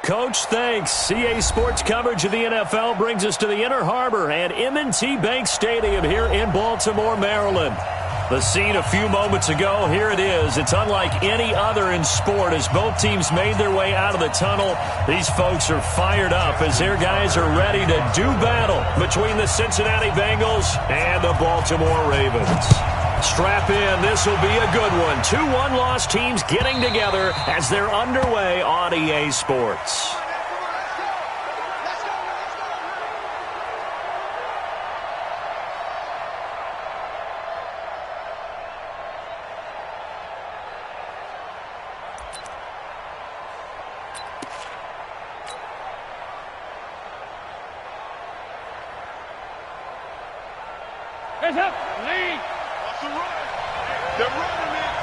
Coach, thanks. CA Sports coverage of the NFL brings us to the Inner Harbor at M&T Bank Stadium here in Baltimore, Maryland. The scene a few moments ago, here it is. It's unlike any other in sport as both teams made their way out of the tunnel. These folks are fired up as their guys are ready to do battle between the Cincinnati Bengals and the Baltimore Ravens. Strap in. This will be a good one. 2 one-loss teams getting together as they're underway on EA Sports. Hands up, lead. What's the run? They're running it.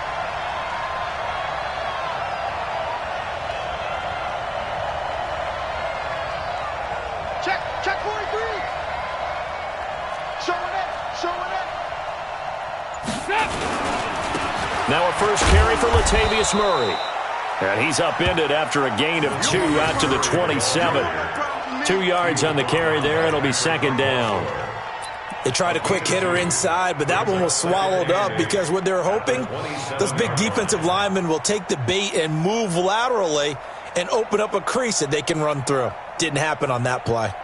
Check 43. Showing it. Now a first carry for Latavius Murray. And he's upended after a gain of 2 out to the 27. 2 yards on the carry there. It'll be second down. They tried a quick hitter inside, but that one was swallowed up because what they're hoping, those big defensive linemen will take the bait and move laterally and open up a crease that they can run through. Didn't happen on that play.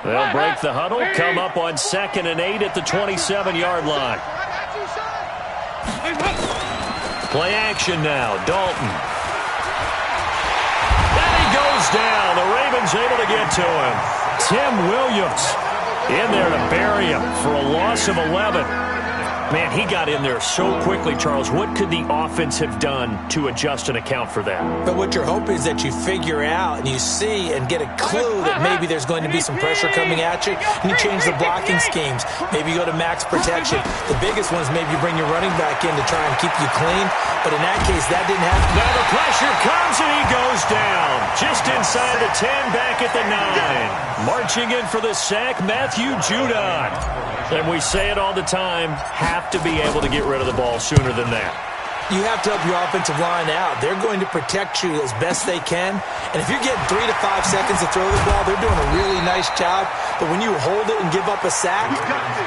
They'll break the huddle, come up on 2nd and 8 at the 27-yard line. Play action now, Dalton. And he goes down. The Ravens able to get to him. Tim Williams in there to bury him for a loss of 11. Man, he got in there so quickly, Charles. What could the offense have done to adjust and account for that? But what you're hoping is that you figure out and you see and get a clue that maybe there's going to be some pressure coming at you, and you change the blocking schemes. Maybe you go to max protection. The biggest one is maybe you bring your running back in to try and keep you clean. But in that case, that didn't happen. Now the pressure comes and he goes down. Just inside the 10, back at the 9. Marching in for the sack, Matthew Judon. And we say it all the time, have to be able to get rid of the ball sooner than that. You have to help your offensive line out. They're going to protect you as best they can. And if you're getting 3 to 5 seconds to throw the ball, they're doing a really nice job. But when you hold it and give up a sack,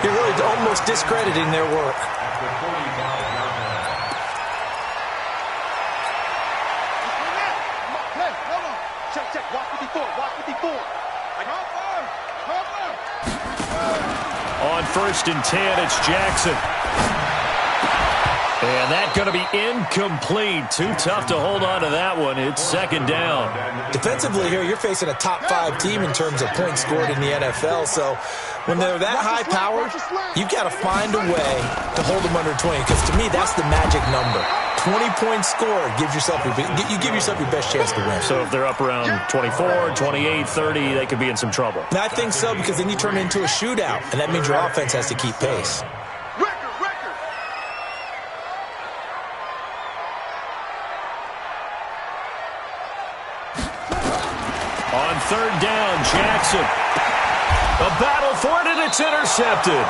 you're really almost discrediting their work. Check. Watch 54. On 1st and 10, it's Jackson. And that's going to be incomplete. Too tough to hold on to that one. It's second down. Defensively here, you're facing a top 5 team in terms of points scored in the NFL. So when they're that high-powered, you've got to find a way to hold them under 20. Because to me, that's the magic number. 20-point score gives yourself you give yourself your best chance to win. So if they're up around 24, 28, 30, they could be in some trouble. And I think so, because then you turn it into a shootout, and that means your offense has to keep pace. On 3rd down, Jackson. A battle for it, and it's intercepted.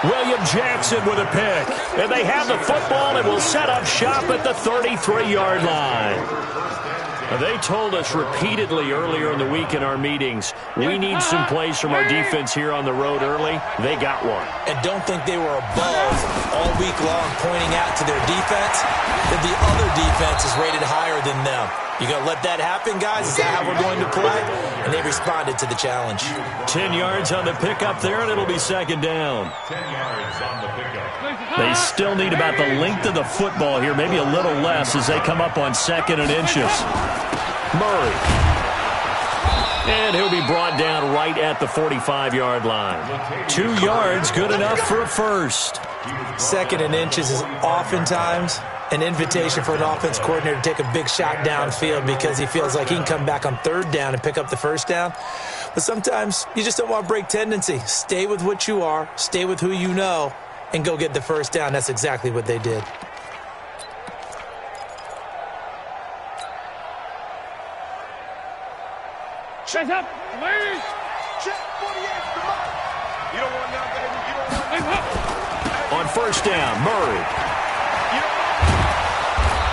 William Jackson with a pick. And they have the football and will set up shop at the 33-yard line. They told us repeatedly earlier in the week in our meetings, we need some plays from our defense here on the road early. They got one. And don't think they were above all week long pointing out to their defense that the other defense is rated higher than them. You going to let that happen, guys? Is that how we're going to play? And they responded to the challenge. 10 yards on the pickup there, and it'll be second down. 10 yards on the pickup. They still need about the length of the football here, maybe a little less as they come up on 2nd and inches. Murray. And he'll be brought down right at the 45-yard line. 2 yards, good enough for a first. 2nd and inches is oftentimes an invitation for an offense coordinator to take a big shot downfield because he feels like he can come back on 3rd down and pick up the first down. But sometimes you just don't want to break tendency. Stay with what you are, stay with who you know, and go get the first down. That's exactly what they did. Check up, please. Check 48, come on. You don't want that, baby. You don't want that. On 1st down, Murray.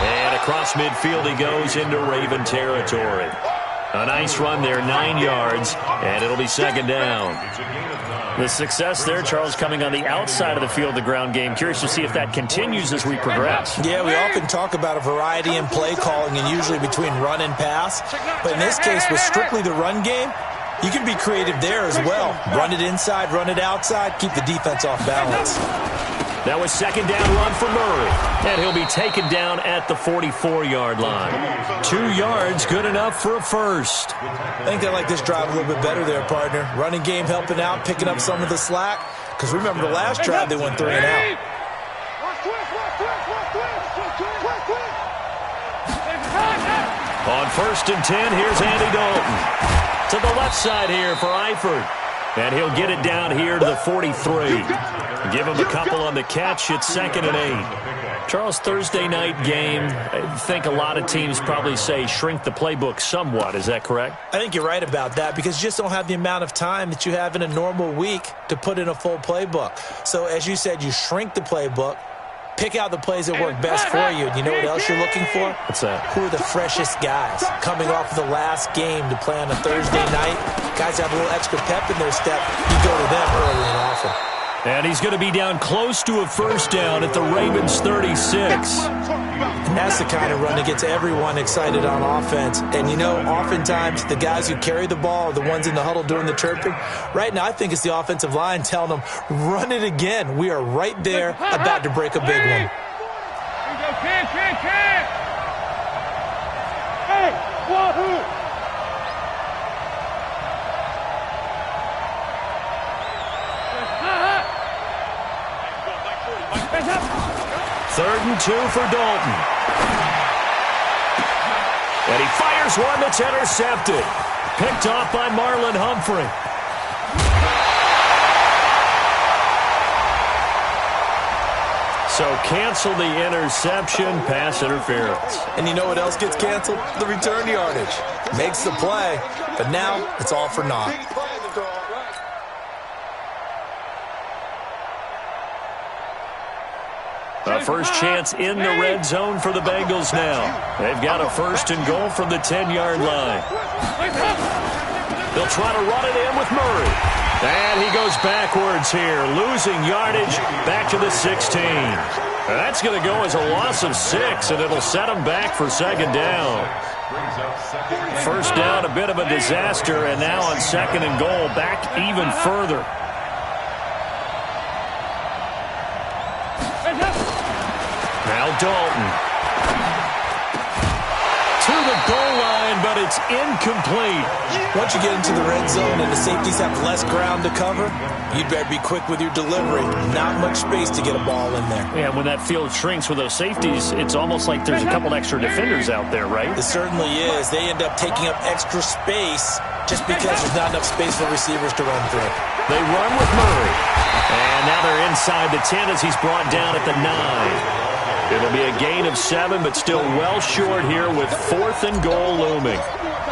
And And across midfield he goes into Raven territory. A nice run there, 9 yards, and it'll be second down. The success there, Charles, coming on the outside of the field, the ground game. Curious to see if that continues as we progress. Yeah, we often talk about a variety in play calling and usually between run and pass. But in this case, with strictly the run game, you can be creative there as well. Run it inside, run it outside, keep the defense off balance. That was second down run for Murray. And he'll be taken down at the 44-yard line. 2 yards, good enough for a first. I think they like this drive a little bit better there, partner. Running game helping out, picking up some of the slack. Because remember, the last drive they went 3 and out. On 1st and 10, here's Andy Dalton. To the left side here for Eifert. And he'll get it down here to the 43. Give him a couple on the catch. It's 2nd and 8. Charles, Thursday night game, I think a lot of teams probably say shrink the playbook somewhat. Is that correct? I think you're right about that because you just don't have the amount of time that you have in a normal week to put in a full playbook. So as you said, you shrink the playbook, pick out the plays that work best for you. And you know what else you're looking for? What's that? Who are the freshest guys coming off of the last game to play on a Thursday night? Guys have a little extra pep in their step. You go to them early and often. And he's going to be down close to a first down at the Ravens 36. And that's the kind of run that gets everyone excited on offense. And, you know, oftentimes the guys who carry the ball are the ones in the huddle doing the chirping. Right now, I think it's the offensive line telling them, run it again. We are right there about to break a big one. Hey, wahoo! Third and 2 for Dalton. And he fires one that's intercepted. Picked off by Marlon Humphrey. So cancel the interception, pass interference. And you know what else gets canceled? The return yardage. Makes the play, but now it's all for naught. A first chance in the red zone for the Bengals now. They've got a 1st and goal from the 10-yard line. They'll try to run it in with Murray. And he goes backwards here, losing yardage back to the 16. That's going to go as a loss of 6, and it'll set him back for 2nd down. First down, a bit of a disaster, and now on 2nd and goal, back even further. Now Dalton. To the goal line, but it's incomplete. Once you get into the red zone and the safeties have less ground to cover, you'd better be quick with your delivery. Not much space to get a ball in there. Yeah, when that field shrinks with those safeties, it's almost like there's a couple extra defenders out there, right? It certainly is. They end up taking up extra space just because there's not enough space for receivers to run through. They run with Murray. And now they're inside the 10 as he's brought down at the 9. It'll be a gain of 7, but still well short here with 4th and goal looming.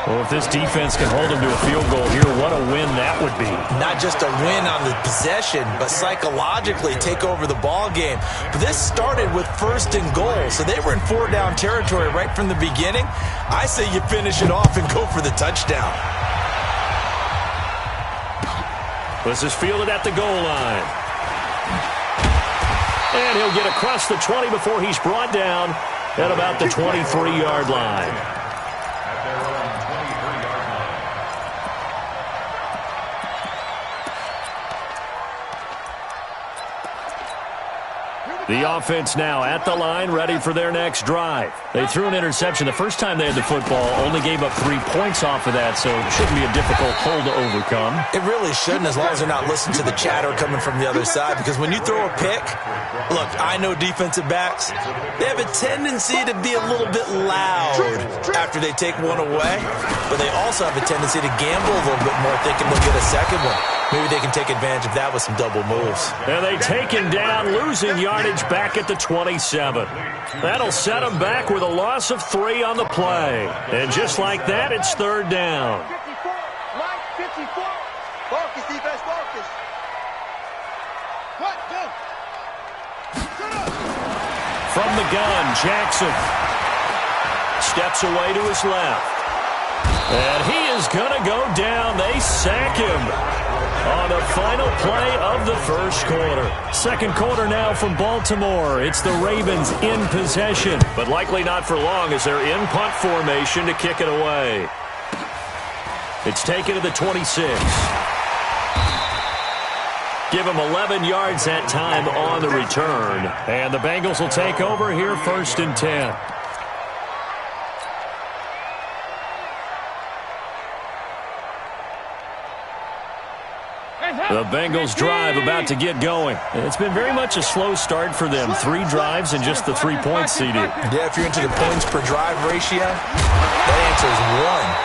Well, if this defense can hold him to a field goal here, what a win that would be. Not just a win on the possession, but psychologically take over the ball game. But this started with 1st and goal, so they were in 4-down territory right from the beginning. I say you finish it off and go for the touchdown. This is fielded at the goal line. And he'll get across the 20 before he's brought down at about the 23-yard line. The offense now at the line, ready for their next drive. They threw an interception the first time they had the football, only gave up 3 points off of that, so it shouldn't be a difficult hole to overcome. It really shouldn't, as long as they're not listening to the chatter coming from the other side, because when you throw a pick, look, I know defensive backs, they have a tendency to be a little bit loud after they take one away, but they also have a tendency to gamble a little bit more, thinking they'll get a second one. Maybe they can take advantage of that with some double moves. And they take him down, losing yardage back at the 27. That'll set him back with a loss of 3 on the play. And just like that, it's 3rd down. 54, line 54. Focus, defense, focus. What? Go. From the gun, Jackson. steps away to his left. And he is going to go down. They sack him on the final play of the first quarter. Second quarter now from Baltimore. It's the Ravens in possession, but likely not for long as they're in punt formation to kick it away. It's taken to the 26. Give him 11 yards that time on the return. And the Bengals will take over here, 1st and 10. The Bengals drive about to get going. It's been very much a slow start for them. 3 drives and just the 3 points, CD. Yeah, if you're into the points per drive ratio, that answer is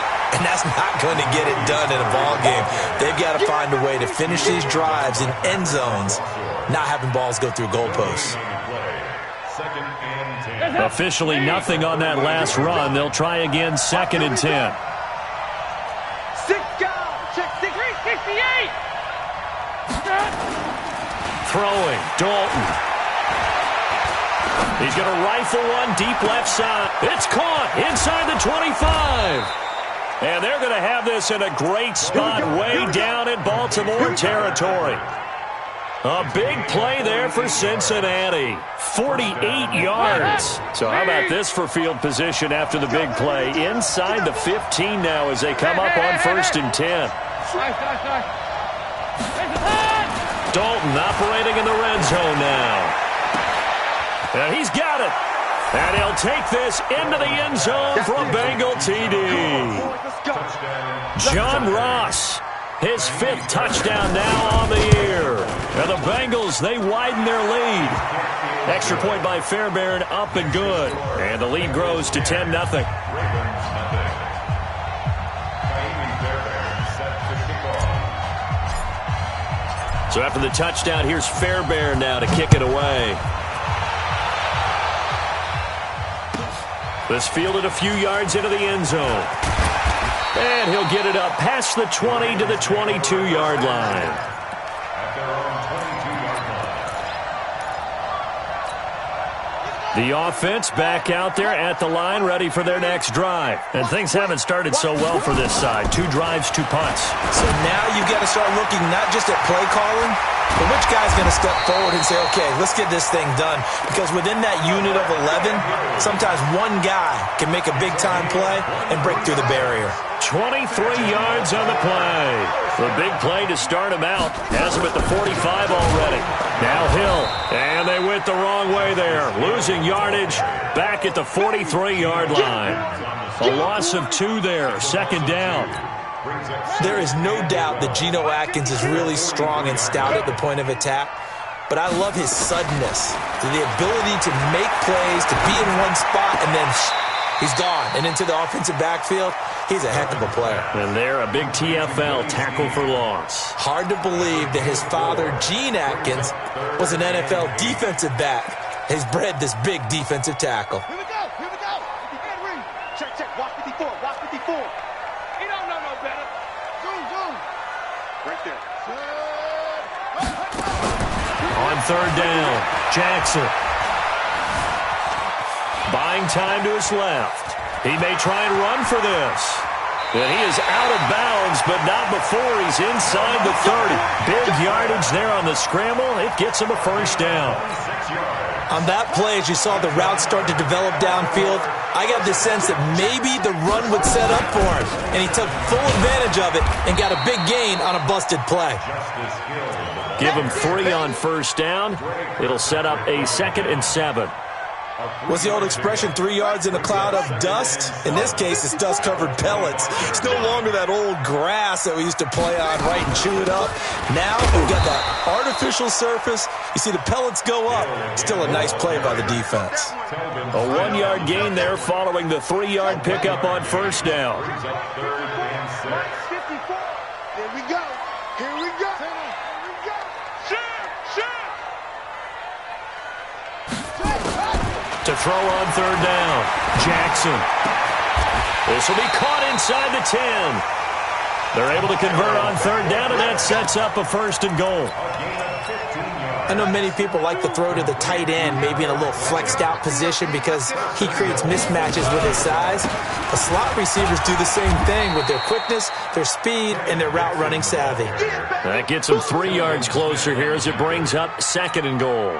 1. And that's not going to get it done in a ball game. They've got to find a way to finish these drives in end zones, not having balls go through goalposts. Officially nothing on that last run. They'll try again, 2nd and 10. 68. Throwing, Dalton. He's going to rifle one deep left side. It's caught inside the 25. And they're going to have this in a great spot way down in Baltimore territory. A big play there for Cincinnati. 48 yards. So how about this for field position after the big play? Inside the 15 now as they come up on 1st and 10. Dalton operating in the red zone now. And he's got it. And he'll take this into the end zone for a Bengal TD. John Ross, his 5th touchdown now on the year. And the Bengals, they widen their lead. Extra point by Fairbairn, up and good. And the lead grows to 10-0. So after the touchdown, here's Fairbairn now to kick it away. This fielded a few yards into the end zone. And he'll get it up past the 20 to the 22-yard line. The offense back out there at the line, ready for their next drive. And things haven't started so well for this side. 2 drives, 2 punts. So now you've got to start looking not just at play calling, but which guy's going to step forward and say, okay, let's get this thing done. Because within that unit of 11, sometimes one guy can make a big-time play and break through the barrier. 23 yards on the play. The big play to start him out. Has him at the 45 already. Now Hill. And they went the wrong way there. Losing yardage back at the 43-yard line. A loss of 2 there. 2nd down. There is no doubt that Geno Atkins is really strong and stout at the point of attack. But I love his suddenness. The ability to make plays, to be in one spot, and then he's gone. And into the offensive backfield, he's a heck of a player. And there, a big TFL, tackle for loss. Hard to believe that his father, Gene Atkins, was an NFL defensive back. Has bred this big defensive tackle. Here we go. Hand read. Check. Watch 54. He don't know no better. Zoom. Right there. On 3rd down, Jackson. Buying time to his left. He may try and run for this. And he is out of bounds, but not before he's inside the 30. Big yardage there on the scramble. It gets him a 1st down. On that play, as you saw the route start to develop downfield, I got the sense that maybe the run would set up for him. And he took full advantage of it and got a big gain on a busted play. Give him 3 on 1st down. It'll set up a 2nd and 7. What's the old expression, 3 yards in a cloud of dust? In this case, it's dust-covered pellets. It's no longer that old grass that we used to play on, right, and chew it up. Now, we've got that artificial surface. You see the pellets go up. Still a nice play by the defense. A 1-yard gain there following the 3-yard pickup on 1st down. 54. Here we go. To throw on 3rd down, Jackson. This will be caught inside the 10. They're able to convert on 3rd down, and that sets up a 1st and goal. I know many people like to throw to the tight end, maybe in a little flexed out position because he creates mismatches with his size. The slot receivers do the same thing with their quickness, their speed, and their route running savvy. That gets him 3 yards closer here as it brings up 2nd and goal.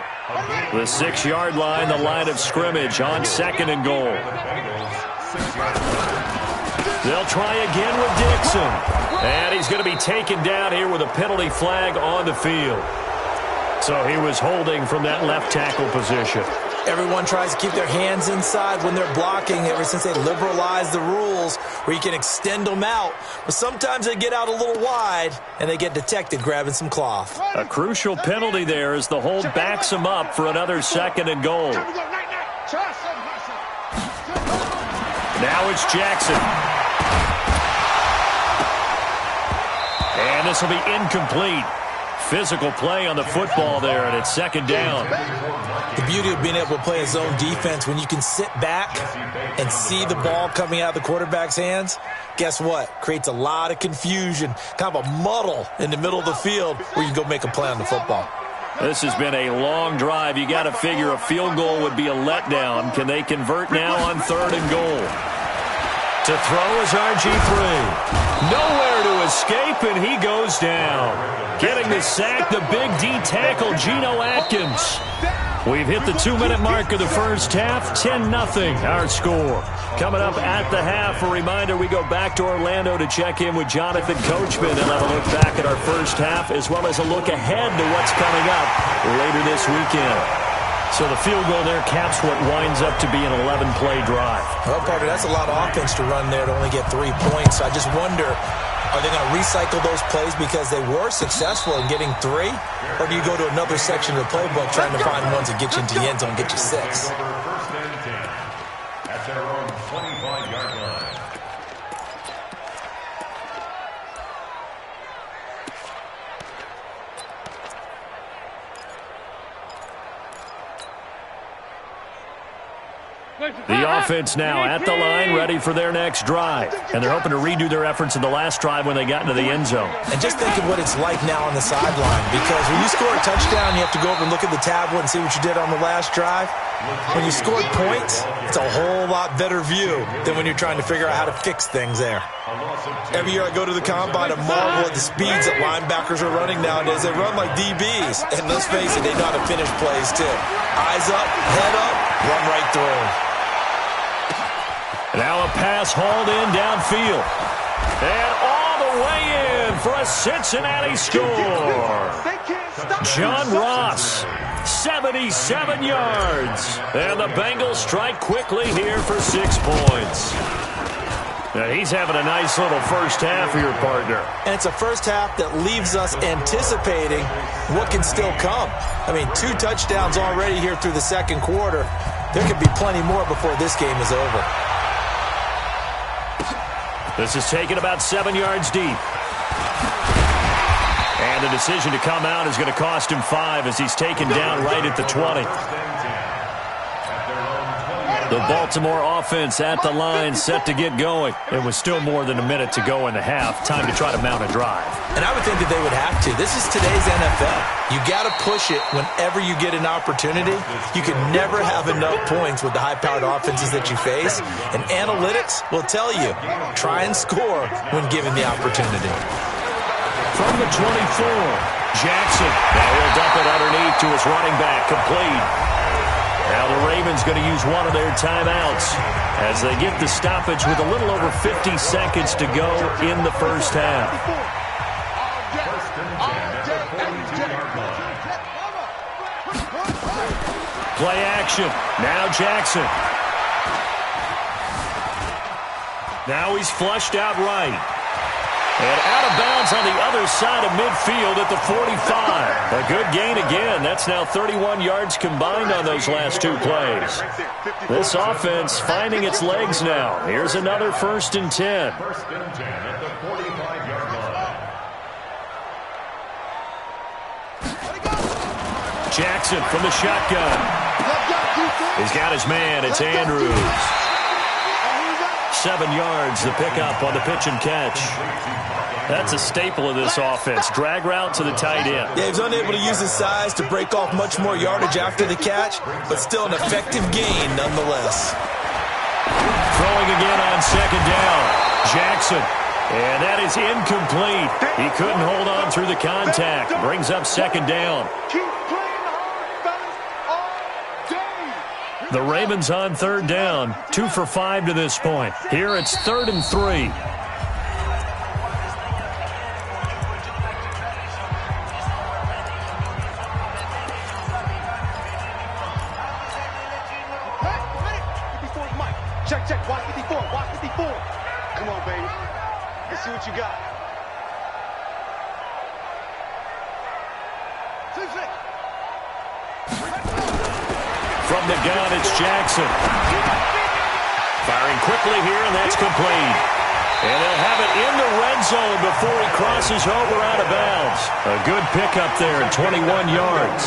The 6-yard line, the line of scrimmage on 2nd and goal. They'll try again with Dixon. And he's going to be taken down here with a penalty flag on the field. So he was holding from that left tackle position. Everyone tries to keep their hands inside when they're blocking ever since they liberalized the rules where you can extend them out. But sometimes they get out a little wide and they get detected grabbing some cloth. A crucial penalty there as the hold backs him up for another 2nd and goal. Now it's Jackson. And this will be incomplete. Physical play on the football there, and it's 2nd down. The beauty of being able to play a zone defense when you can sit back and see the ball coming out of the quarterback's hands, guess what? Creates a lot of confusion, kind of a muddle in the middle of the field where you can go make a play on the football. This has been a long drive. You got to figure a field goal would be a letdown. Can they convert now on 3rd and goal? To throw is RG3. Nowhere to escape, and he goes down. Getting the sack, the big D tackle, Geno Atkins. We've hit the 2-minute mark of the first half. 10-0 our score. Coming up at the half, a reminder, we go back to Orlando to check in with Jonathan Coachman. They'll have a look back at our first half as well as a look ahead to what's coming up later this weekend. So the field goal there caps what winds up to be an 11-play drive. Well, Parker, that's a lot of offense to run there to only get 3 points. So I just wonder, are they going to recycle those plays because they were successful in getting 3? Or do you go to another section of the playbook trying to find ones that get you into the end zone and get you 6? At their own 25-yard line. The offense now at the line, ready for their next drive. And they're hoping to redo their efforts in the last drive when they got into the end zone. And just think of what it's like now on the sideline. Because when you score a touchdown, you have to go over and look at the tablet and see what you did on the last drive. When you scored points, it's a whole lot better view than when you're trying to figure out how to fix things there. Every year I go to the combine and marvel at the speeds that linebackers are running nowadays. They run like DBs. And let's face it, they know how to finish plays too. Eyes up, head up, run right through. Now a pass hauled in downfield. And all the way in for a Cincinnati score. John Ross, 77 yards. And the Bengals strike quickly here for 6 points. Now he's having a nice little first half here, partner. And it's a first half that leaves us anticipating what can still come. I mean, 2 touchdowns already here through the second quarter. There could be plenty more before this game is over. This is taken about 7 yards deep. And the decision to come out is going to cost him 5 as he's taken down right at the 20. The Baltimore offense at the line, set to get going. It was still more than a minute to go in the half. Time to try to mount a drive. And I would think that they would have to. This is today's NFL. You got to push it whenever you get an opportunity. You can never have enough points with the high-powered offenses that you face. And analytics will tell you, try and score when given the opportunity. From the 24, Jackson. Now he'll dump it underneath to his running back, complete. Now the Ravens going to use one of their timeouts as they get the stoppage with a little over 50 seconds to go in the first half. Play action. Now Jackson. Now he's flushed out right. And out of bounds on the other side of midfield at the 45. A good gain again. That's now 31 yards combined on those last 2 plays. This offense finding its legs now. Here's another 1st and 10. First and 10 at the 45-yard line. Jackson from the shotgun. He's got his man. It's Andrews. 7 yards, the pickup on the pitch and catch. That's a staple of this offense. Drag route to the tight end. Yeah, he's unable to use his size to break off much more yardage after the catch, but still an effective gain nonetheless. Throwing again on second down. Jackson. And that is incomplete. He couldn't hold on through the contact. Brings up second down. Keep playing hard, fellas, all day. The Ravens on third down. 2 for 5 to this point. Here it's 3rd and 3. Check, watch 54, watch 54. Come on, baby. Let's see what you got. From the gun, it's Jackson. Firing quickly here, and that's complete. And he'll have it in the red zone before he crosses over out of bounds. A good pickup there at 21 yards.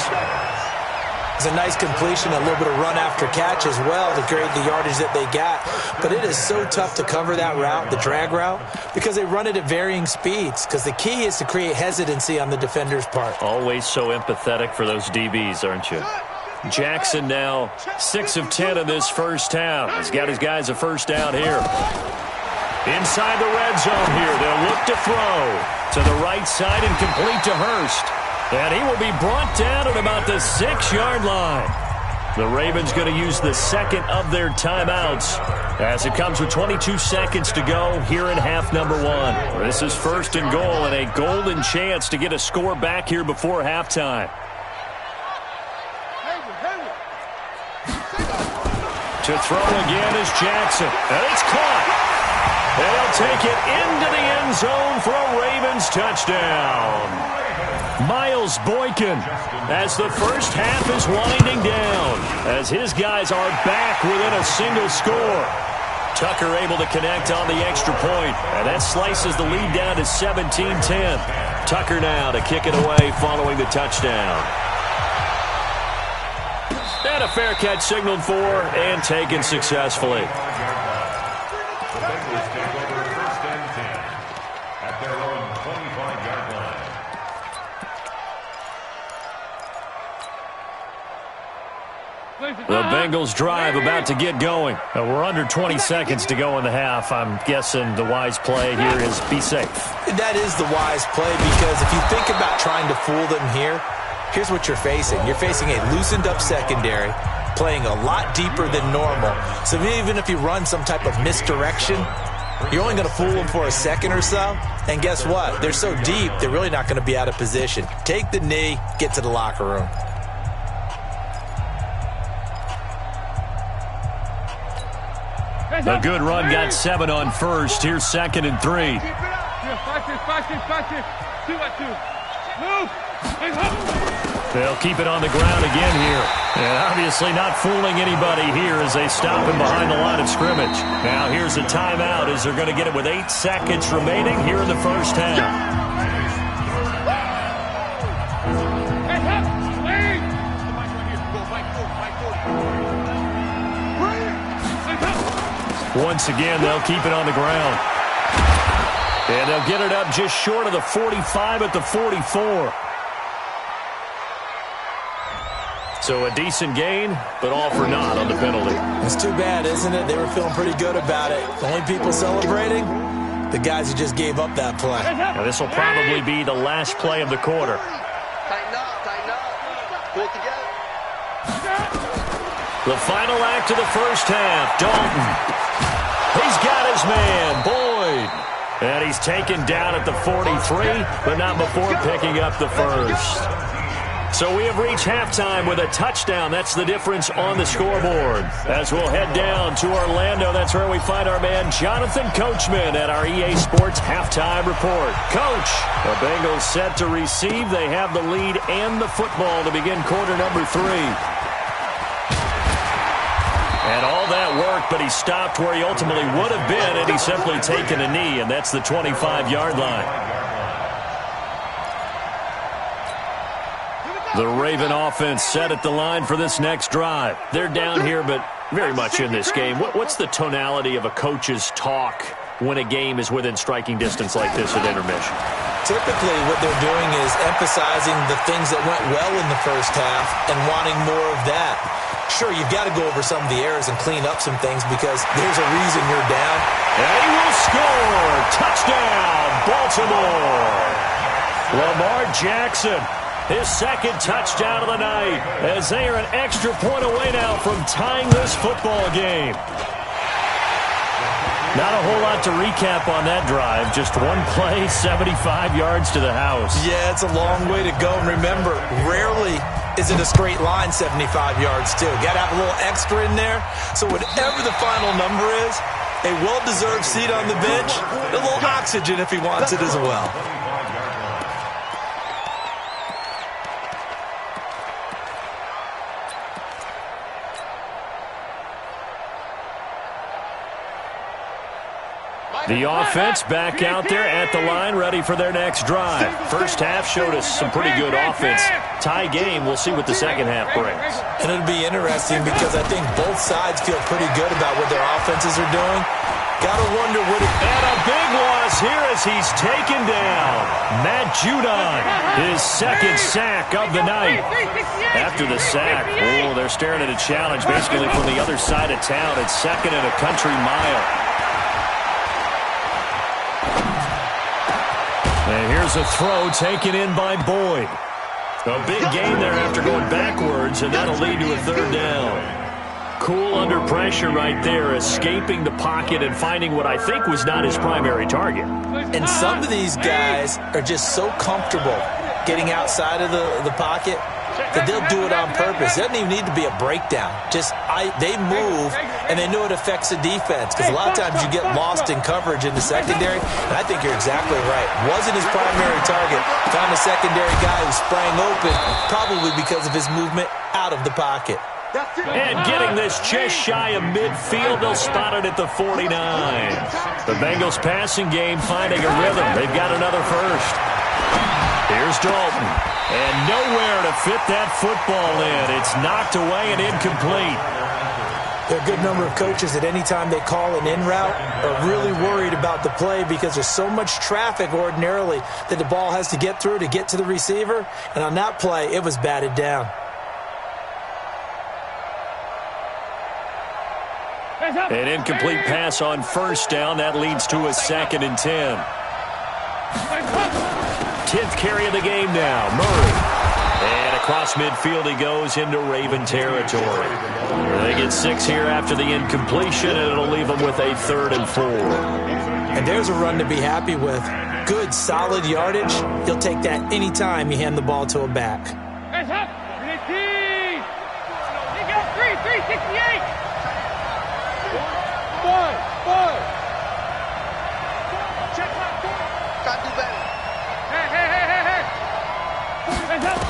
It's a nice completion, a little bit of run after catch as well to create the yardage that they got. But it is so tough to cover that route, the drag route, because they run it at varying speeds. Because the key is to create hesitancy on the defender's part. Always so empathetic for those DBs, aren't you? Jackson now 6 of 10 in this first half. He's got his guys a first down here. Inside the red zone here, they'll look to throw to the right side and complete to Hurst. And he will be brought down at about the 6-yard line. The Ravens going to use the second of their timeouts as it comes with 22 seconds to go here in half number 1. This is 1st and goal and a golden chance to get a score back here before halftime. To throw again is Jackson. And it's caught. They'll take it into the end zone for a Ravens touchdown. Miles Boykin, as the first half is winding down, as his guys are back within a single score. Tucker able to connect on the extra point, and that slices the lead down to 17-10. Tucker now to kick it away following the touchdown. And a fair catch signaled for and taken successfully. The Bengals take over 1st and 10 at their own 25-yard line. The Bengals drive about to get going. We're under 20 seconds to go in the half. I'm guessing the wise play here is be safe. That is the wise play, because if you think about trying to fool them here, here's what you're facing. You're facing a loosened up secondary, playing a lot deeper than normal. So even if you run some type of misdirection, you're only going to fool them for a second or so. And guess what? They're so deep, they're really not going to be out of position. Take the knee, get to the locker room. A good run got 7 on first. Here's 2nd and 3. They'll keep it on the ground again here. And obviously not fooling anybody here as they stop him behind the line of scrimmage. Now here's a timeout as they're going to get it with 8 seconds remaining here in the first half. Once again, they'll keep it on the ground. And they'll get it up just short of the 45 at the 44. So a decent gain, but all for naught on the penalty. It's too bad, isn't it? They were feeling pretty good about it. Only people celebrating, the guys who just gave up that play. Now this will probably be the last play of the quarter. Tighten up. Pull it together. The final act of the first half, Dalton. He's got his man, Boyd. And he's taken down at the 43, but not before picking up the first. So we have reached halftime with a touchdown. That's the difference on the scoreboard. As we'll head down to Orlando, that's where we find our man Jonathan Coachman at our EA Sports Halftime Report. Coach, the Bengals set to receive. They have the lead and the football to begin quarter number 3. And all that worked, but he stopped where he ultimately would have been, and he's simply taken a knee, and that's the 25-yard line. The Raven offense set at the line for this next drive. They're down here, but very much in this game. What's the tonality of a coach's talk when a game is within striking distance like this at intermission? Typically, what they're doing is emphasizing the things that went well in the first half and wanting more of that. Sure, you've got to go over some of the errors and clean up some things because there's a reason you're down. And he will score! Touchdown, Baltimore! Lamar Jackson, his second touchdown of the night, as they are an extra point away now from tying this football game. Not a whole lot to recap on that drive. Just one play, 75 yards to the house. Yeah, it's a long way to go. And remember, rarely is it a straight line 75 yards, too. Got to have a little extra in there. So whatever the final number is, a well-deserved seat on the bench, a little oxygen if he wants it as well. The offense back out there at the line, ready for their next drive. First half showed us some pretty good offense. Tie game, we'll see what the second half brings. And it'll be interesting because I think both sides feel pretty good about what their offenses are doing. Gotta wonder what it... And a big loss here as he's taken down. Matt Judon, his second sack of the night. After the sack, they're staring at a challenge basically from the other side of town. It's second and a country mile. And here's a throw taken in by Boyd. A big gain there after going backwards, and that'll lead to a third down. Cool under pressure right there, escaping the pocket and finding what I think was not his primary target. And some of these guys are just so comfortable getting outside of the pocket that they'll do it on purpose. It doesn't even need to be a breakdown. They move, and they know it affects the defense because a lot of times you get lost in coverage in the secondary, and I think you're exactly right. Wasn't his primary target. Found a secondary guy who sprang open, probably because of his movement out of the pocket. And getting this just shy of midfield, they'll spot it at the 49. The Bengals passing game finding a rhythm. They've got another first. Here's Dalton. And nowhere to fit that football in. It's knocked away and incomplete. There are a good number of coaches that any time they call an in route are really worried about the play because there's so much traffic ordinarily that the ball has to get through to get to the receiver. And on that play, it was batted down. An incomplete pass on first down. That leads to a 2nd and 10. 10th carry of the game now. Murray. And across midfield he goes into Raven territory. They get 6 here after the incompletion, and it'll leave them with a 3rd and 4. And there's a run to be happy with. Good, solid yardage. He'll take that any time you hand the ball to a back. Hands up. You got 368. Boy. Check my boy. Gotta do better. Hey. Hands up.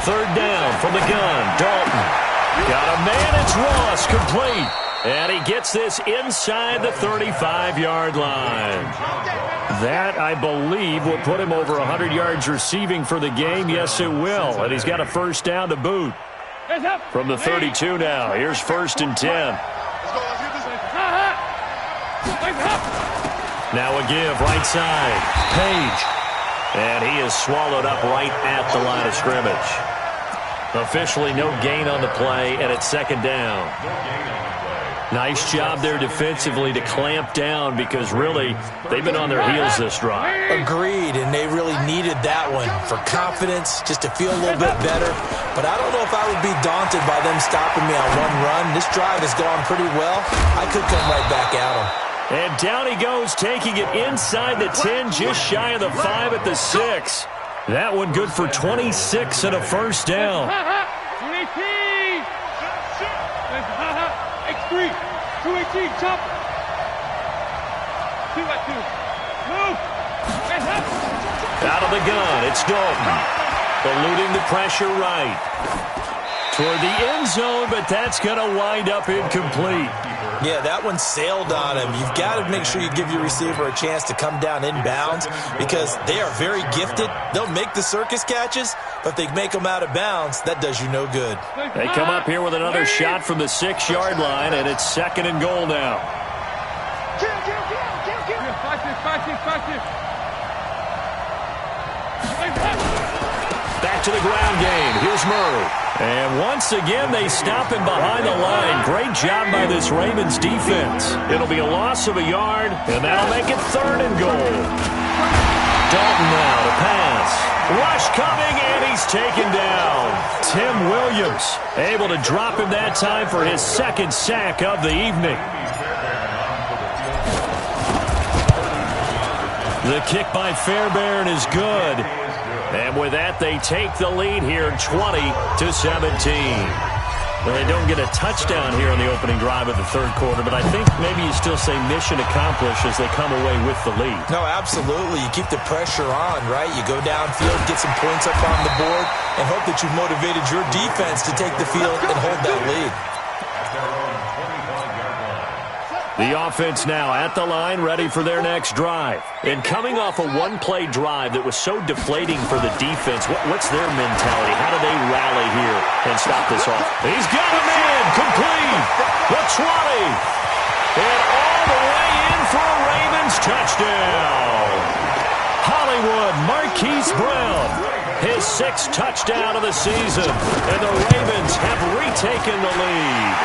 3rd down from the gun. Dalton. Got a man. It's Ross. Complete. And he gets this inside the 35-yard line. That, I believe, will put him over 100 yards receiving for the game. Yes, it will. And he's got a first down to boot. From the 32 now. Here's 1st and 10. Now a give, right side. Page. And he is swallowed up right at the line of scrimmage. Officially no gain on the play, and it's 2nd down. Nice job there defensively to clamp down because really they've been on their heels this drive. Agreed, and they really needed that one for confidence, just to feel a little bit better. But I don't know if I would be daunted by them stopping me on one run. This drive has gone pretty well. I could come right back at them. And down he goes, taking it inside the 10, just shy of the 5 at the 6. That one good for 26 and a first down. X3, 218, chop. 2-2. Move. Out of the gun, it's Dalton. Eluding the pressure right. Toward the end zone, but that's going to wind up incomplete. Yeah, that one sailed on him. You've got to make sure you give your receiver a chance to come down inbounds because they are very gifted. They'll make the circus catches, but if they make them out of bounds, that does you no good. They come up here with another shot from the 6-yard line, and it's 2nd and goal now. Kill. Back to the ground game. Here's Murray. And once again, they stop him behind the line. Great job by this Ravens defense. It'll be a loss of a yard, and that'll make it 3rd and goal. Dalton now to pass. Rush coming, and he's taken down. Tim Williams able to drop him that time for his 2nd sack of the evening. The kick by Fairbairn is good. And with that, they take the lead here 20-17. Well, they don't get a touchdown here in the opening drive of the 3rd quarter, but I think maybe you still say mission accomplished as they come away with the lead. No, absolutely. You keep the pressure on, right? You go downfield, get some points up on the board, and hope that you've motivated your defense to take the field and hold that lead. The offense now at the line, ready for their next drive. And coming off a one-play drive that was so deflating for the defense, what's their mentality? How do they rally here and stop this off? He's got him in, complete, the 20, and all the way in for a Ravens touchdown. Hollywood Marquise Brown, his 6th touchdown of the season, and the Ravens have retaken the lead.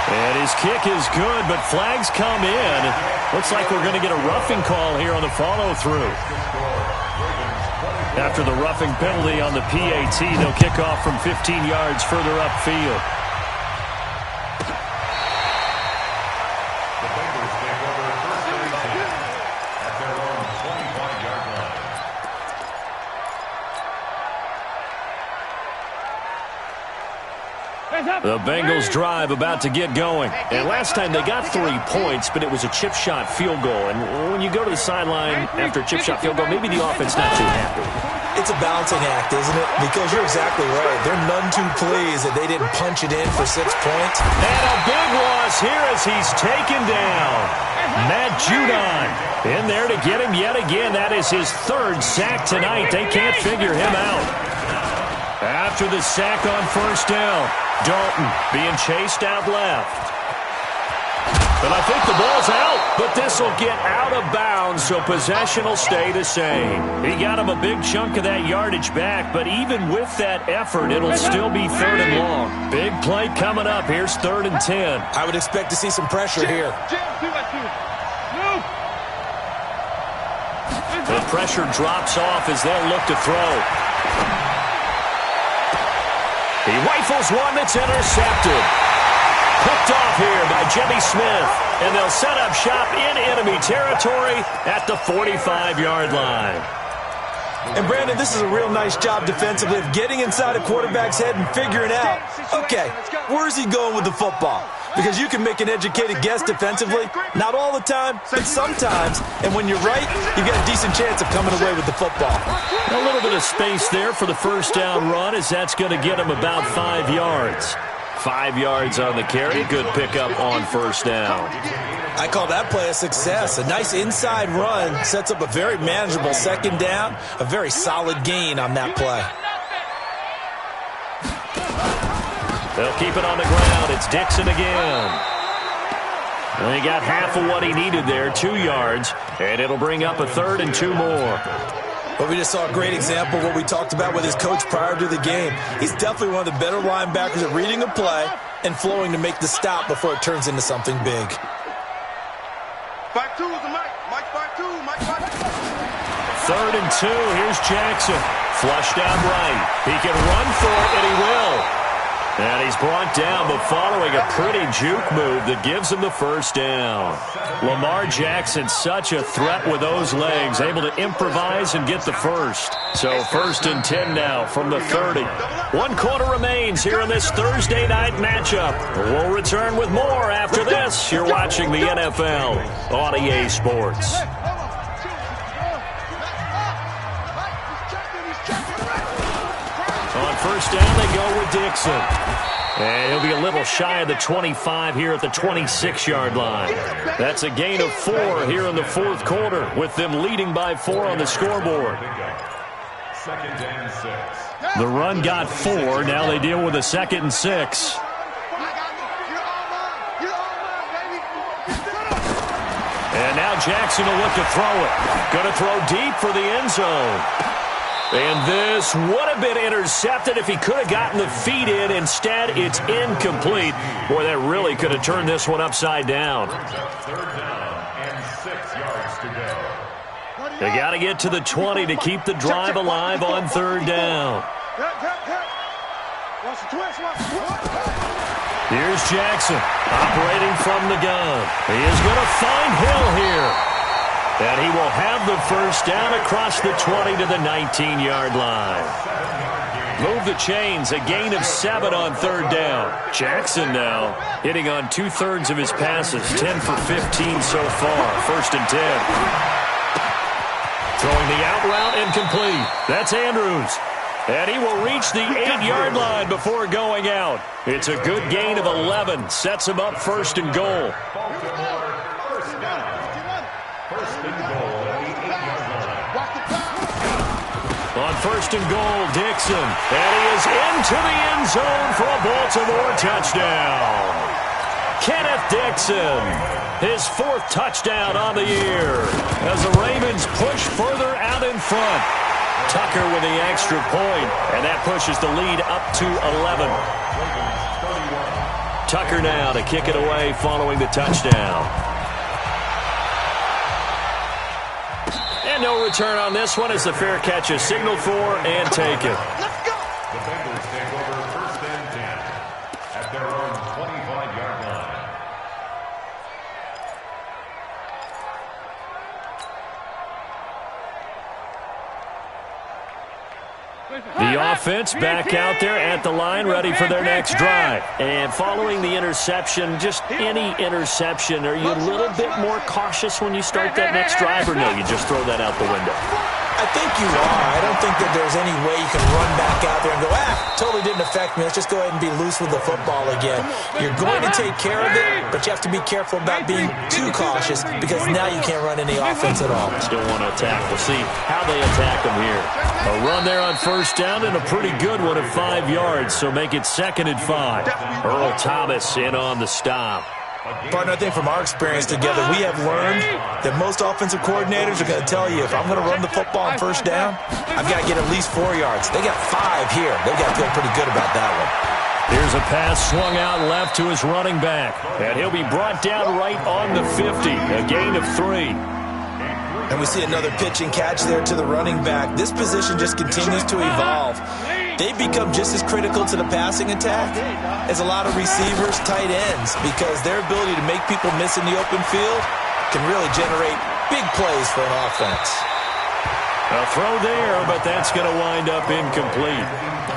And his kick is good, but flags come in. Looks like we're going to get a roughing call here on the follow-through. After the roughing penalty on the PAT, they'll kick off from 15 yards further upfield. The Bengals take over 1st and 10 at their own 25-yard line. The Bengals drive about to get going. And last time they got 3 points, but it was a chip shot field goal. And when you go to the sideline after a chip shot field goal, maybe the offense not too happy. It's a balancing act, isn't it? Because you're exactly right. They're none too pleased that they didn't punch it in for 6 points. And a big loss here as he's taken down. Matt Judon in there to get him yet again. That is his 3rd sack tonight. They can't figure him out. After the sack on 1st down, Dalton being chased out left. But I think the ball's out, but this will get out of bounds, so possession will stay the same. He got him a big chunk of that yardage back, but even with that effort, it'll still be 3rd and long. Big play coming up. Here's 3rd and 10. I would expect to see some pressure here. The pressure drops off as they'll look to throw. He rifles one that's intercepted. Picked off here by Jimmy Smith. And they'll set up shop in enemy territory at the 45-yard line. And, Brandon, this is a real nice job defensively of getting inside a quarterback's head and figuring out, okay, where's he going with the football? Because you can make an educated guess defensively. Not all the time, but sometimes. And when you're right, you've got a decent chance of coming away with the football. A little bit of space there for the 1st down run as that's going to get him about 5 yards. 5 yards on the carry. Good pickup on 1st down. I call that play a success. A nice inside run sets up a very manageable 2nd down. A very solid gain on that play. They'll keep it on the ground. It's Dixon again. And he got half of what he needed there, 2 yards, and it'll bring up a 3rd and 2 more. But we just saw a great example of what we talked about with his coach prior to the game. He's definitely one of the better linebackers at reading a play and flowing to make the stop before it turns into something big. 5-2 is the Mike. Mike 5-2. Mike 5-2. 3rd and 2. Here's Jackson. Flushed out right. He can run for it, and he will. And he's brought down, but following a pretty juke move that gives him the 1st down. Lamar Jackson, such a threat with those legs, able to improvise and get the 1st. So 1st and 10 now from the 30. 1 quarter remains here in this Thursday night matchup. We'll return with more after this. You're watching the NFL on EA Sports. On 1st down, they go with Dixon. And he'll be a little shy of the 25 here at the 26-yard line. That's a gain of 4 here in the 4th quarter, with them leading by 4 on the scoreboard. 2nd and 6. The run got 4. Now they deal with a 2nd and 6. And now now Jackson will look to throw it. Going to throw deep for the end zone. And this would have been intercepted if he could have gotten the feet in. Instead, it's incomplete. Boy, that really could have turned this one upside down. Third down and 6 yards to go. They got to get to the 20 to keep the drive alive on third down. Here's Jackson operating from the gun. He is going to find Hill here. And he will have the first down across the 20 to the 19-yard line. Move the chains, a gain of 7 on third down. Jackson now hitting on 2/3 of his passes, 10 for 15 so far. First and 10. Throwing the out route incomplete. That's Andrews. And he will reach the 8-yard line before going out. It's a good gain of 11. Sets him up first and goal. On first and goal, Dixon. And he is into the end zone for a Baltimore touchdown. Kenneth Dixon, his 4th touchdown on the year as the Ravens push further out in front. Tucker with the extra point, and that pushes the lead up to 11. Tucker now to kick it away following the touchdown. And no return on this one as the fair catch is signaled for and taken. Let's go. The Bengals take over first and 10 at their own 25-yard line. The offense back out there at the line, ready for their next drive. And following the interception, just any interception, are you a little bit more cautious when you start that next drive, or no, you just throw that out the window? I think you are. I don't think that there's any way you can run back out there and go, totally didn't affect me. Let's just go ahead and be loose with the football again. You're going to take care of it, but you have to be careful about being too cautious because now you can't run any offense at all. Still want to attack. We'll see how they attack them here. A run there on first down and a pretty good one of 5 yards, so make it 2nd and 5. Earl Thomas in on the stop. Partner, I think from our experience together, we have learned that most offensive coordinators are going to tell you, if I'm going to run the football on first down, I've got to get at least 4 yards. They got 5 here. They've got to feel pretty good about that one. Here's a pass swung out left to his running back. And he'll be brought down right on the 50, a gain of 3. And we see another pitch and catch there to the running back. This position just continues to evolve. They become just as critical to the passing attack as a lot of receivers, tight ends, because their ability to make people miss in the open field can really generate big plays for an offense. A throw there, but that's going to wind up incomplete.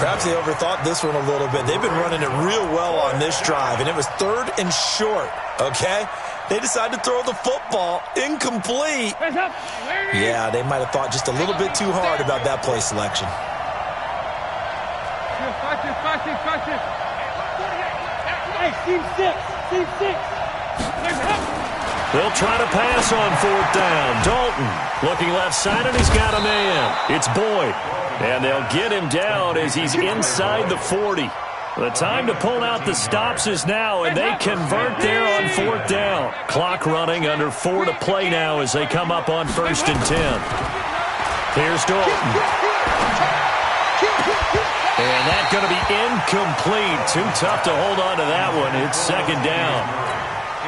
Perhaps they overthought this one a little bit. They've been running it real well on this drive, and it was 3rd and short, okay? They decided to throw the football incomplete. Yeah, they might have thought just a little bit too hard about that play selection. Hey, team 6. They'll try to pass on 4th down. Dalton looking left side, and he's got a man. It's Boyd. And they'll get him down as he's inside the 40. The time to pull out the stops is now, and they convert there on 4th down. Clock running, under 4 to play now as they come up on 1st and 10. Here's Dalton. And that's going to be incomplete. Too tough to hold on to that one. It's 2nd down.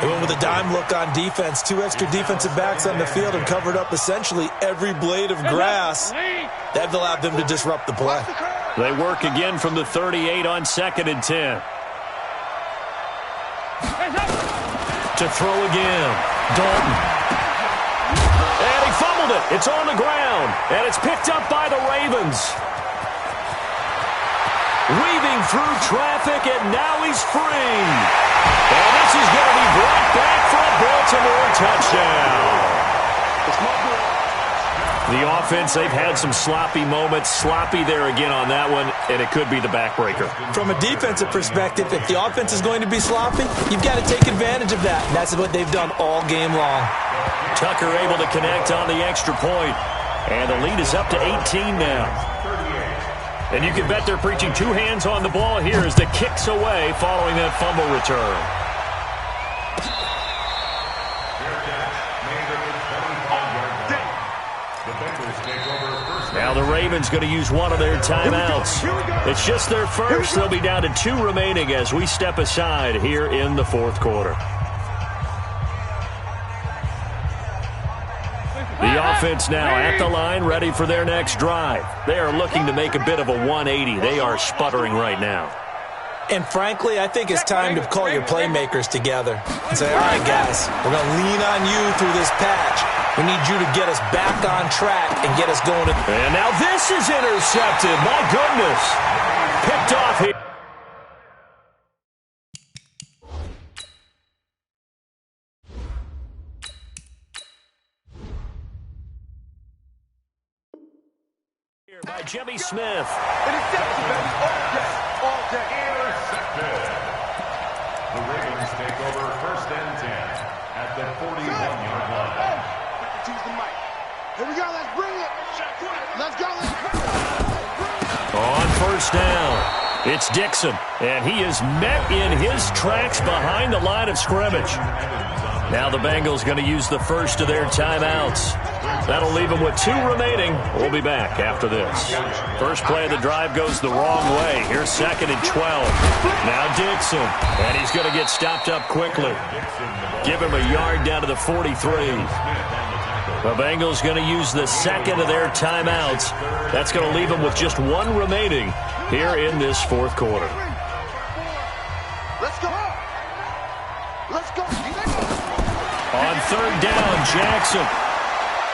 They went with a dime look on defense. 2 extra defensive backs on the field and covered up essentially every blade of grass. That allowed them to disrupt the play. They work again from the 38 on 2nd and 10. To throw again. Dalton. And he fumbled it. It's on the ground. And it's picked up by the Ravens. Weaving through traffic, and now he's free. And this is going to be brought back for a Baltimore touchdown. The offense, they've had some sloppy moments. Sloppy there again on that one, and it could be the backbreaker. From a defensive perspective, if the offense is going to be sloppy, you've got to take advantage of that. And that's what they've done all game long. Tucker able to connect on the extra point. And the lead is up to 18 now. And you can bet they're preaching 2 hands on the ball here as the kick's away following that fumble return. Now the Ravens going to use one of their timeouts. It's just their first. They'll be down to 2 remaining as we step aside here in the fourth quarter. The offense now at the line, ready for their next drive. They are looking to make a bit of a 180. They are sputtering right now. And frankly, I think it's time to call your playmakers together and say, all right, guys, we're going to lean on you through this patch. We need you to get us back on track and get us going. And now this is intercepted. My goodness. Picked off here. By Jimmy Smith. Intercepted, baby. All day. Intercepted. The Ravens take over first and 10 at the 41-yard line. Choose the mic. Here we go. Let's bring it. Let's go. On first down, it's Dixon, and he is met in his tracks behind the line of scrimmage. Now the Bengals going to use the first of their timeouts. That'll leave them with 2 remaining. We'll be back after this. First play of the drive goes the wrong way. Here's 2nd and 12. Now Dixon, and he's going to get stopped up quickly. Give him a yard down to the 43. The Bengals going to use the second of their timeouts. That's going to leave them with just 1 remaining here in this fourth quarter. Let's go. Let's go. On third down, Jackson.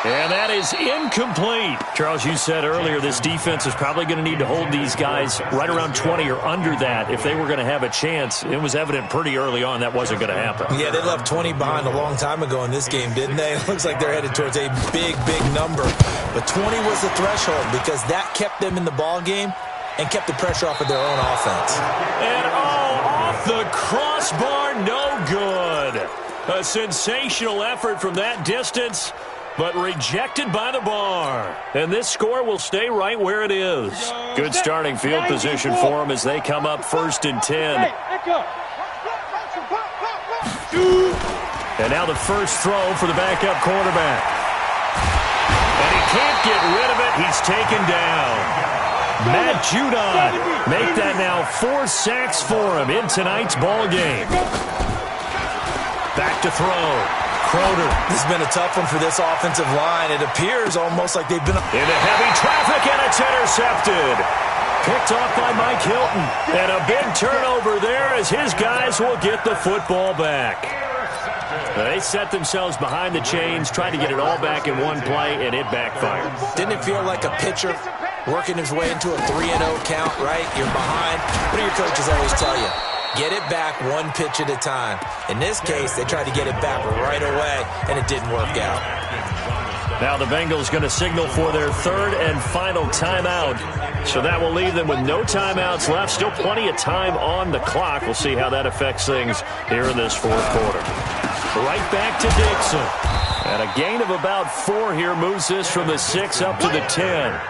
And that is incomplete. Charles, you said earlier this defense is probably going to need to hold these guys right around 20 or under that if they were going to have a chance. It was evident pretty early on that wasn't going to happen. Yeah, they left 20 behind a long time ago in this game, didn't they? It looks like they're headed towards a big, big number. But 20 was the threshold because that kept them in the ball game and kept the pressure off of their own offense. And off the crossbar, no good. A sensational effort from that distance, but rejected by the bar. And this score will stay right where it is. Good starting field position for them as they come up 1st and 10. And now the first throw for the backup quarterback. And he can't get rid of it. He's taken down. Matt Judon make that now 4 sacks for him in tonight's ball game. Back to throw. Crowder. This has been a tough one for this offensive line. It appears almost like they've been into heavy traffic, and it's intercepted. Picked off by Mike Hilton. And a big turnover there as his guys will get the football back. They set themselves behind the chains, tried to get it all back in one play, and it backfired. Didn't it feel like a pitcher working his way into a 3-0 count, right? You're behind. What do your coaches always tell you? Get it back 1 pitch at a time. In this case, they tried to get it back right away, and it didn't work out. Now the Bengals going to signal for their 3rd and final timeout. So that will leave them with no timeouts left. Still plenty of time on the clock. We'll see how that affects things here in this fourth quarter. Right back to Dixon. And a gain of about 4 here moves this from the 6 up to the 10.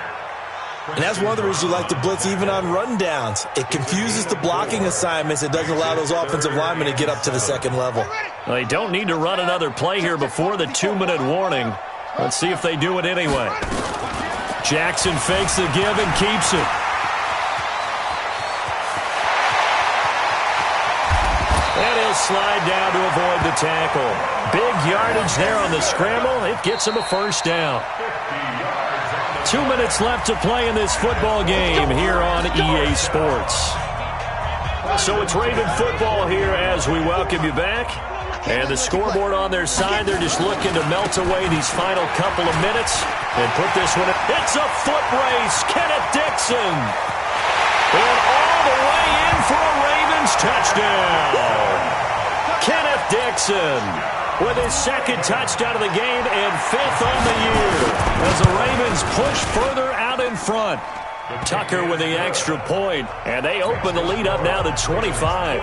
And that's one of the reasons you like to blitz even on rundowns. It confuses the blocking assignments. It doesn't allow those offensive linemen to get up to the second level. They don't need to run another play here before the 2-minute warning. Let's see if they do it anyway. Jackson fakes the give and keeps it. And he'll slide down to avoid the tackle. Big yardage there on the scramble. It gets him a first down. 2 minutes left to play in this football game here on EA Sports. So it's Raven football here as we welcome you back. And the scoreboard on their side, they're just looking to melt away these final couple of minutes and put this one in. It's a foot race. Kenneth Dixon. And all the way in for a Ravens touchdown. Kenneth Dixon with his 2nd touchdown of the game and 5th on the year as the Ravens push further out in front. Tucker with the extra point, and they open the lead up now to 25.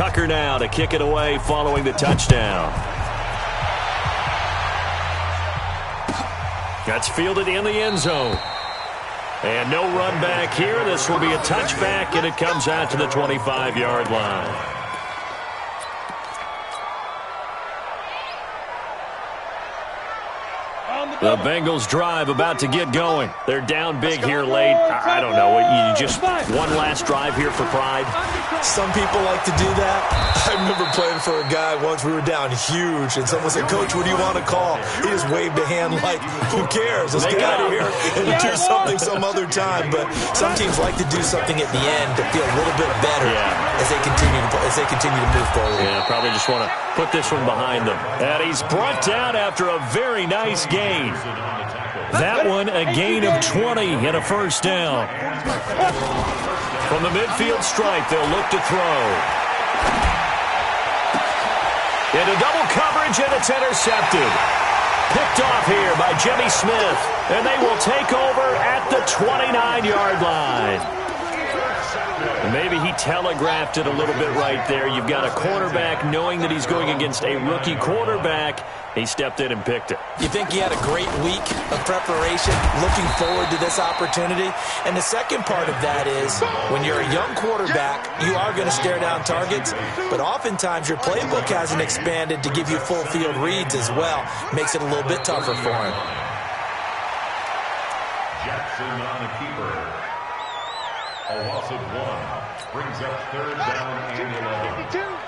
Tucker now to kick it away following the touchdown. That's fielded in the end zone. And no run back here. This will be a touchback, and it comes out to the 25-yard line. The Bengals drive about to get going. They're down big here late. I don't know. You just one last drive here for pride. Some people like to do that. I remember playing for a guy once. We were down huge, and someone said, "Coach, what do you want to call?" He just waved a hand like, "Who cares? Let's get out of here and do something some other time." But some teams like to do something at the end to feel a little bit better as they continue to move forward. Yeah, probably just want to put this one behind them. And he's brought down after a very nice gain. That one, a gain of 20 and a first down. From the midfield stripe, they'll look to throw. Into double coverage, and it's intercepted. Picked off here by Jimmy Smith, and they will take over at the 29-yard line. Maybe he telegraphed it a little bit right there. You've got a cornerback knowing that he's going against a rookie quarterback. He stepped in and picked it. You think he had a great week of preparation, looking forward to this opportunity? And the second part of that is, when you're a young quarterback, you are going to stare down targets, but oftentimes your playbook hasn't expanded to give you full field reads as well. Makes it a little bit tougher for him. Jackson on the keeper. A loss of 1 brings up third down and 11.